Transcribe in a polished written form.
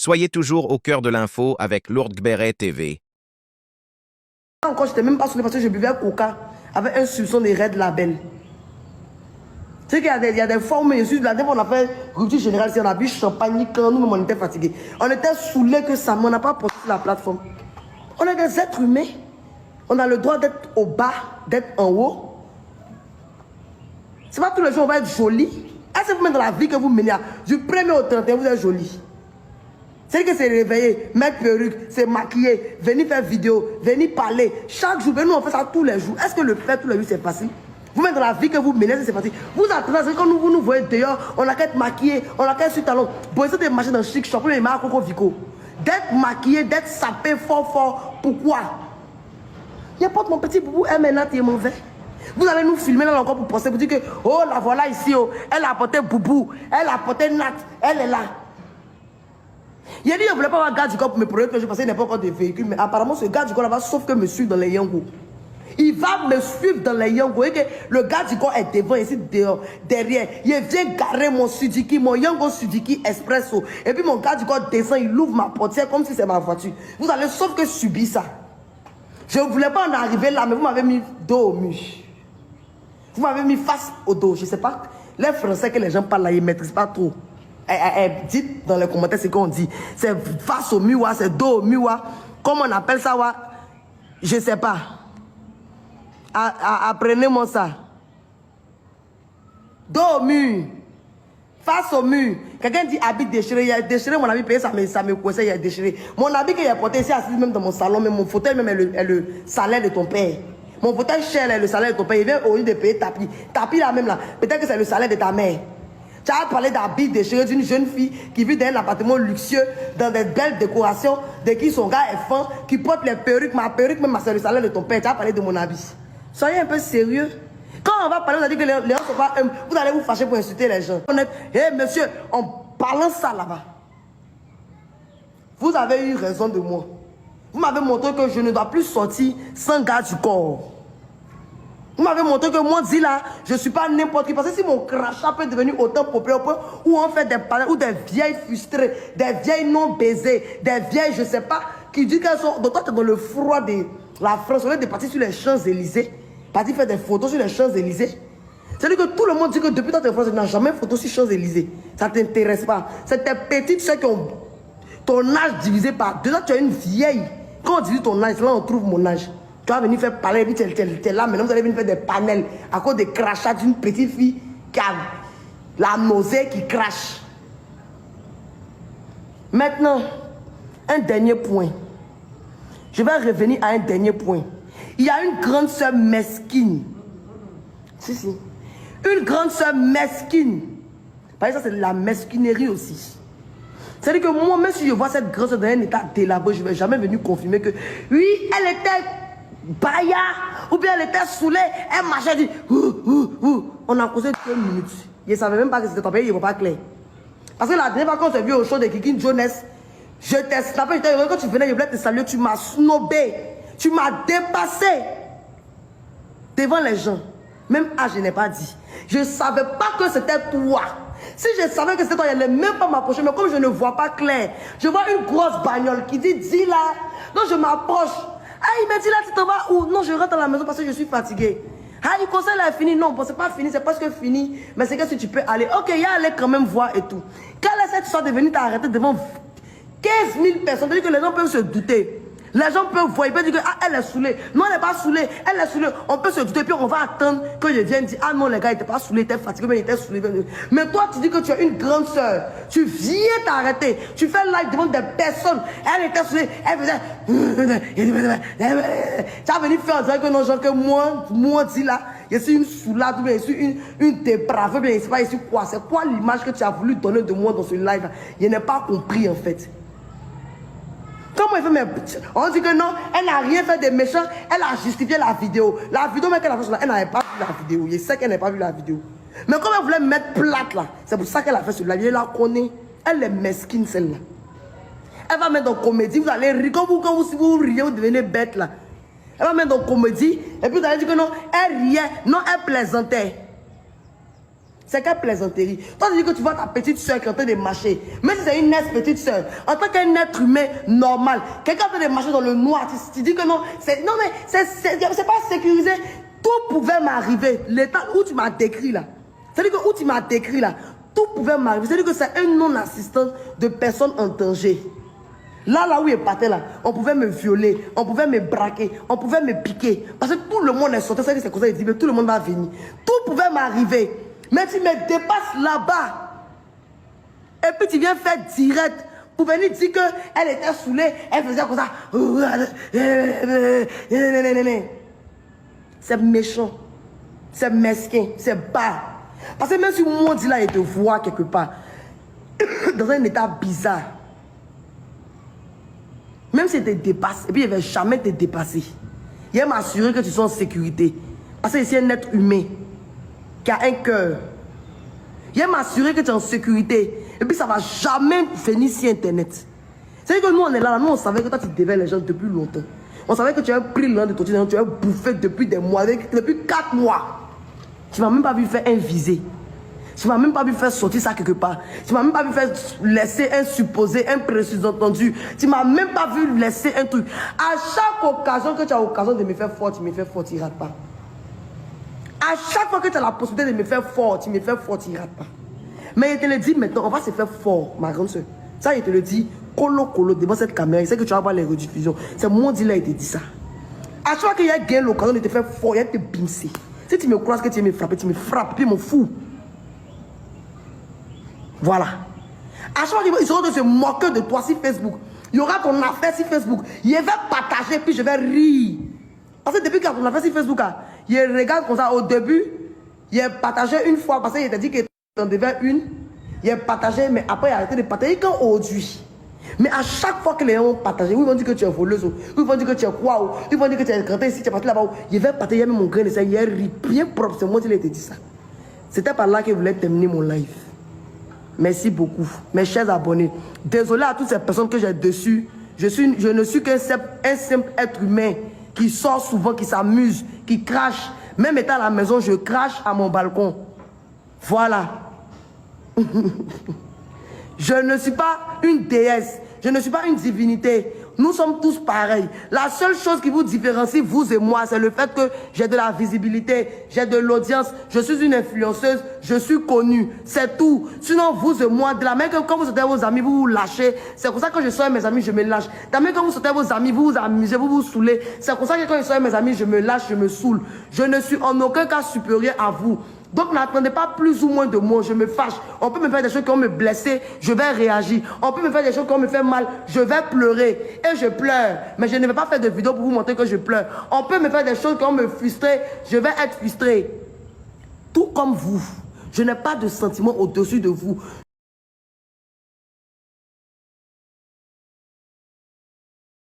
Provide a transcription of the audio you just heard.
Soyez toujours au cœur de l'info avec Lourdes Gberet TV. Encore, je n'étais même pas saoulé parce que je buvais un coca avec un soupçon de Red Label. Tu sais qu'il y a des formes, je suis là, on a fait rupture générale, on a bu champagne quand nous-mêmes on était fatigués. On était saoulés que ça, mais on n'a pas porté sur la plateforme. On est des êtres humains. On a le droit d'être au bas, d'être en haut. C'est pas tous les jours on va être joli. Est-ce que vous mettez dans la vie que vous menez du 1er au 31, vous êtes joli? C'est que c'est réveillé, mettre perruque, c'est maquiller, venir faire vidéo, venir parler. Chaque jour, nous on fait ça tous les jours. Est-ce que le faire tous les jours c'est facile? Vous mettez dans la vie que vous menez, c'est facile. Vous attendez, quand vous nous voyez dehors, on a qu'à être maquillé, on a qu'à être sur talon. Bon, ça des marchés dans chic shop, les marques Coco Vico. D'être maquillé, d'être sapé fort, pourquoi? Il n'y a pas de mon petit boubou, maintenant tu es mauvais. Vous allez nous filmer là encore pour penser, vous dire que, oh la voilà ici, oh, elle a apporté boubou, elle a apporté Nat, elle est là. Il a dit, je ne voulais pas avoir garde du corps pour me prouver que je pensais qu'il n'y a pas encore de véhicule. Mais apparemment, ce garde du corps là-bas, sauf que me suivre dans les Yango. Il va me suivre dans les Yango. Et que le garde du corps est devant, ici, dehors, derrière. Il vient garer mon Suzuki, mon Yango Suzuki Espresso. Et puis mon garde du corps descend, il ouvre ma portière comme si c'est ma voiture. Vous allez sauf que subir ça. Je ne voulais pas en arriver là, mais vous m'avez mis dos au mur. Vous m'avez mis face au dos. Je ne sais pas. Les Français que les gens parlent là, ils ne maîtrisent pas trop. Dites dans les commentaires ce qu'on dit. C'est face au mur, c'est dos au mur. Comment on appelle ça? Je ne sais pas. Apprenez-moi ça. Dos au mur. Face au mur. Quelqu'un dit habit déchiré. Il a déchiré mon habit, payé, ça me coincait, il a déchiré. Mon habit qu'il a porté ici, assis même dans mon salon, même mon fauteuil même est le salaire de ton père. Mon fauteuil cher est le salaire de ton père. Il vient au lieu de payer tapis. Tapis là même là. Peut-être que c'est le salaire de ta mère. Tu as parlé d'habits déchirés d'une jeune fille qui vit dans un appartement luxueux, dans des belles décorations, de qui son gars est fin, qui porte les perruques. Ma perruque, même c'est le salaire de ton père. Tu as parlé de mon habit. Soyez un peu sérieux. Quand on va parler, on a dit que les gens ne sont pas humbles. Vous allez vous fâcher pour insulter les gens. Hé monsieur, en parlant ça là-bas, vous avez eu raison de moi. Vous m'avez montré que je ne dois plus sortir sans garde du corps. Vous m'avez montré que moi, dit là, je ne suis pas n'importe qui. Parce que si mon crachat peut devenir autant populaire, où on fait des parents, ou des vieilles frustrées, des vieilles non baisées, des vieilles, je ne sais pas, qui disent qu'elles sont. Donc toi, tu es dans le froid de la France, au lieu de partir sur les Champs-Élysées, partir faire des photos sur les Champs-Élysées. C'est-à-dire que tout le monde dit que depuis toi, tu es France, tu n'as jamais photo sur Champs-Élysées. Ça ne t'intéresse pas. C'est tes petites soeurs qui ont ton âge divisé par deux. Là, tu es une vieille. Quand on divise ton âge, là, on trouve mon âge. Tu vas venir faire parler, et puis tu es là, maintenant vous allez venir faire des panels à cause des crachats d'une petite fille qui a la nausée qui crache. Maintenant, un dernier point. Je vais revenir à un dernier point. Il y a une grande sœur mesquine. Si. Une grande sœur mesquine. Par exemple, c'est de la mesquinerie aussi. C'est-à-dire que moi, même si je vois cette grande sœur dans un état délabré, je ne vais jamais venir confirmer que oui, elle était baya, ou bien elle était saoulée, elle marchait, elle dit on a causé 2 minutes. Je ne savais même pas que c'était ton pays, il ne va pas clair. Parce que la dernière fois quand je t'ai vu au show de Kiki Jones, je t'ai snappé, quand tu venais, je voulais te saluer, tu m'as snobé, tu m'as dépassé devant les gens. Même je n'ai pas dit. Je ne savais pas que c'était toi. Si je savais que c'était toi, je n'allais même pas m'approcher. Mais comme je ne vois pas clair, je vois une grosse bagnole qui dit, dis là. Donc je m'approche. Ah, il m'a dit là, tu t'en vas où? Non, je rentre à la maison parce que je suis fatigué. Ah, le conseil là est fini. Non, bon, c'est pas fini, c'est presque fini. Mais c'est que si tu peux aller. Ok, il y a aller quand même voir et tout. Quand cette histoire de venir t'arrêter devant 15 000 personnes, c'est-à-dire que les gens peuvent se douter. Les gens peuvent voir, ils peuvent dire que ah, elle est saoulée. Non, elle n'est pas saoulée. Elle est saoulée. On peut se douter, puis on va attendre que je vienne dire ah non, les gars, il n'était pas saoulé, il était fatigué, mais il était saoulé. Mais toi, tu dis que tu es une grande soeur. Tu viens t'arrêter. Tu fais live devant des personnes. Elle était saoulée. Elle faisait. Tu as venu faire en disant que non, genre que moi, dis là, je suis une soulade, je suis une dépravée, je ne sais pas, je suis quoi. C'est quoi l'image que tu as voulu donner de moi dans ce live? Je n'ai pas compris en fait. Comment il fait, mais on dit que non, elle n'a rien fait de méchant, elle a justifié la vidéo. La vidéo, mais qu'elle a fait, elle n'avait pas vu la vidéo. Je sais qu'elle n'a pas vu la vidéo. Mais comme elle voulait me mettre plate là, c'est pour ça qu'elle a fait cela. Elle la connaît. Elle est mesquine celle-là. Elle va mettre dans comédie, vous allez rire. Si vous riez, vous devenez bête là. Elle va mettre dans comédie, et puis vous allez dire que non, elle riait, non, elle plaisantait. C'est quelle plaisanterie. Toi, tu dis que tu vois ta petite soeur qui est en train de marcher. Même si c'est une ex petite soeur, en tant qu'un être humain normal, quelqu'un en train de marcher dans le noir, tu dis que non, non mais c'est pas sécurisé. Tout pouvait m'arriver. L'état où tu m'as décrit là, c'est-à-dire que où tu m'as décrit là, tout pouvait m'arriver. C'est-à-dire que c'est une non-assistance de personnes en danger. Là où il partait là, on pouvait me violer, on pouvait me braquer, on pouvait me piquer. Parce que tout le monde est sorti, c'est comme ça, il dit, mais tout le monde va venir. Tout pouvait m'arriver. Mais tu me dépasses là-bas. Et puis tu viens faire direct pour venir dire qu'elle était saoulée, elle faisait comme ça. C'est méchant, c'est mesquin, c'est bas. Parce que même si moi dit là, il te voit quelque part, dans un état bizarre, même si il te dépasse, et puis il ne va jamais te dépasser, il va m'assurer que tu sois en sécurité. Parce que c'est un être humain qui a un cœur. Il va m'assurer que tu es en sécurité. Et puis ça ne va jamais venir sur Internet. C'est-à-dire que nous, on est là, nous, on savait que toi, tu dévais les gens depuis longtemps. On savait que tu avais pris l'un de ton tu avais bouffé depuis des mois, depuis 4 mois. Tu ne m'as même pas vu faire un visé. Tu ne m'as même pas vu faire sortir ça quelque part. Tu ne m'as même pas vu faire laisser un supposé, un présus-entendu. Tu ne m'as même pas vu laisser un truc. À chaque occasion que tu as l'occasion de me faire fort, tu me fais fort, tu ne rates pas. À chaque fois que tu as la possibilité de me faire fort, tu me fais fort, tu ne rates pas. Mais il te le dit maintenant, on va se faire fort, ma grande soeur. Ça, il te le dit, colo, devant cette caméra. Il sait que tu vas voir les rediffusions. C'est mon dit là, il te dit ça. À chaque fois qu'il y a gagné l'occasion de te faire fort, il y a te bimser. Si tu me croises que tu veux me frapper, tu me frappes, puis mon fou. Voilà. À chaque fois qu'ils seront de se moquer de toi sur Facebook, il y aura ton affaire sur Facebook. Il va partager, puis je vais rire. Parce que depuis qu'il y a ton affaire sur Facebook, il regarde comme ça au début, il a partagé une fois, parce qu'il t'a dit qu'il en devait une. Il a partagé, mais après il a arrêté de partager quand aujourd'hui. Mais à chaque fois que les gens ont partagé, ils vont dire que tu es voleuse, ils vont dire que tu es quoi, ils vont dire que tu es gratté ici, tu es parti là-bas. Il va partager même mon grain de ça, il a ri bien propre, c'est moi qui l'ai dit ça. C'était par là qu'il voulait terminer mon live. Merci beaucoup, mes chers abonnés. Désolé à toutes ces personnes que j'ai dessus. Je ne suis qu'un simple être humain qui sort souvent, qui s'amuse, qui crache. Même étant à la maison, je crache à mon balcon. Voilà. Je ne suis pas une déesse. Je ne suis pas une divinité. Nous sommes tous pareils. La seule chose qui vous différencie, vous et moi, c'est le fait que j'ai de la visibilité, j'ai de l'audience, je suis une influenceuse, je suis connue. C'est tout. Sinon, vous et moi, de la même que quand vous sortez vos amis, vous vous lâchez. C'est pour ça que quand je sors avec mes amis, je me lâche. De la même que quand vous sortez vos amis, vous vous amusez, vous vous saoulez. C'est pour ça que quand je sors avec mes amis, je me lâche, je me saoule. Je ne suis en aucun cas supérieur à vous. Donc n'attendez pas plus ou moins de moi, je me fâche. On peut me faire des choses qui vont me blesser, je vais réagir. On peut me faire des choses qui vont me faire mal, je vais pleurer. Et je pleure. Mais je ne vais pas faire de vidéo pour vous montrer que je pleure. On peut me faire des choses qui vont me frustrer, je vais être frustré. Tout comme vous. Je n'ai pas de sentiment au-dessus de vous.